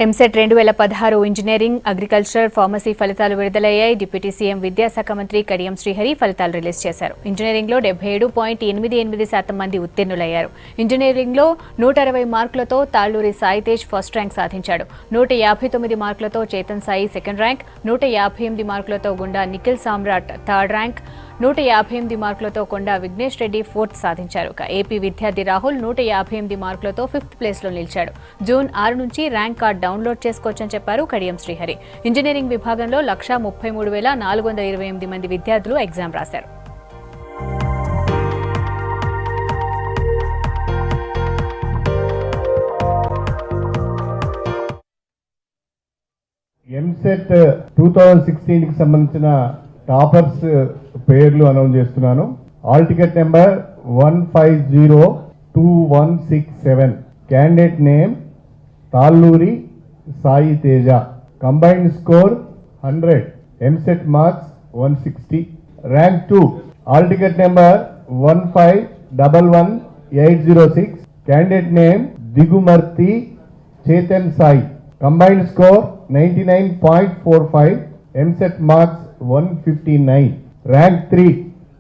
EAMCET 2016 engineering, agriculture, pharmacy ఫలితాలు విడుదలయ్యాయి. Deputy CM విద్యాశాఖ మంత్రి కడియం శ్రీహరి ఫలితాలు రిలీజ్ చేశారు. ఇంజనీరింగ్లో 77.88% మంది ఉత్తీర్ణులయ్యారు. ఇంజనీరింగ్లో 160 మార్కులతో తాళ్లూరి సాయితేజ్ ఫస్ట్ ర్యాంక్ సాధించాడు. 159 మార్కులతో చేతన్ సాయి సెకండ్ ర్యాంక్, 158 మార్కులతో గుండా నిఖిల్ సామ్రాట్ థర్డ్ ర్యాంక్, 158 మార్కులతో కొండా విఘ్నేష్ రెడ్డి ఫోర్త్ సాధించారు. ఏపీ విద్యార్థి రాహుల్ 158 మార్కులతో ఫిఫ్త్ ప్లేస్లో నిలిచాడు. జూన్ 6 నుంచి ర్యాంక్ కార్డ్ డౌన్లోడ్ చేసుకోవచ్చని చెప్పారు కడియం శ్రీహరి. ఇంజనీరింగ్ విభాగంలో 133,428 మంది విద్యార్థులు ఎగ్జామ్ రాశారు. ఎంసెట్ 2016 కి సంబంధించిన టాపర్స్ పేర్లు అనౌన్స్ చేస్తున్నాను. Hall ticket number 150217, candidate name Talluri Sai Teja, combined score 100, EAMCET marks 160. Rank 2 hall ticket number 15111806, candidate name Digumarthi Chetan Sai, combined score 99.45, EAMCET marks 159. Rank 3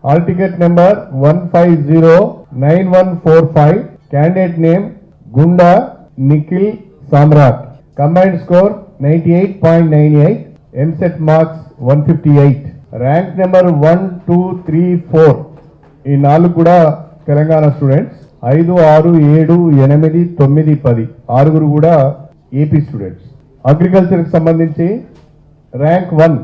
hall ticket number 15091145, candidate name Gunda Nikhil Samrat, combined score 98.98, EAMCET marks 158. Rank number 1, 2, 3, 4 ఈ 4 కూడా Telangana students. 5, 6, 7, 8, 9, 10 6 కూడా AP students. అగ్రికల్చర్కి సంబంధించి rank 1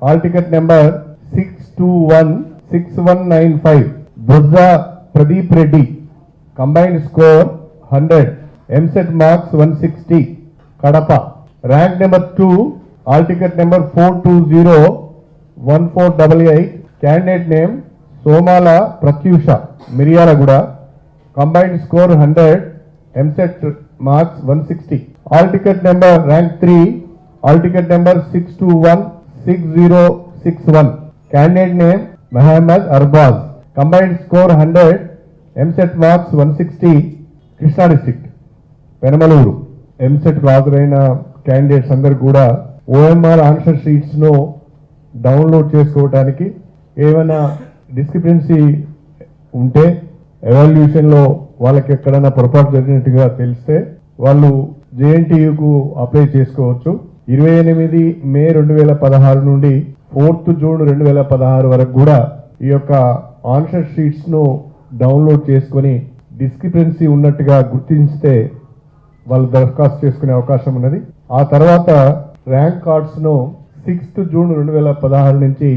hall ticket number 6216195, Burja Pradeep Reddy, combined score 100, EAMCET marks 160, Kadapa. Rank number 2 hall ticket number 4201488, candidate name Somala Pratyusha, Miryalaguda, combined score 100, EAMCET marks 160. Hall ticket number rank 3 hall ticket number 6216061, candidate name Mohammed Arbaz, combined score 100, EAMCET marks 160, Krishna district Penamaluru. EAMCET హాజరైన candidates అందరు కూడా OMR answer sheets ను download చేసుకోవడానికి ఏమైనా discrepancy ఉంటే evaluation లో వాళ్ళకి ఎక్కడైనా పొరపాటు జరిగినట్టుగా తెలిస్తే వాళ్ళు జేఎన్టీయూకు అప్లై చేసుకోవచ్చు. 28 మే 2016 నుండి 4th జూన్ 2016 వరకు కూడా ఈ యొక్క ఆన్సర్ షీట్స్ ను డౌన్లోడ్ చేసుకొని డిస్క్రిపెన్సీ ఉన్నట్టుగా గుర్తించితే వాళ్ళు దరఖాస్తు చేసుకునే అవకాశం ఉన్నది. ఆ తర్వాత ర్యాంక్ కార్డ్స్ ను 6th జూన్ 2016 నుంచి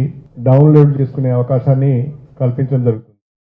డౌన్లోడ్ చేసుకునే అవకాశాన్ని కల్పించడం జరుగుతుంది.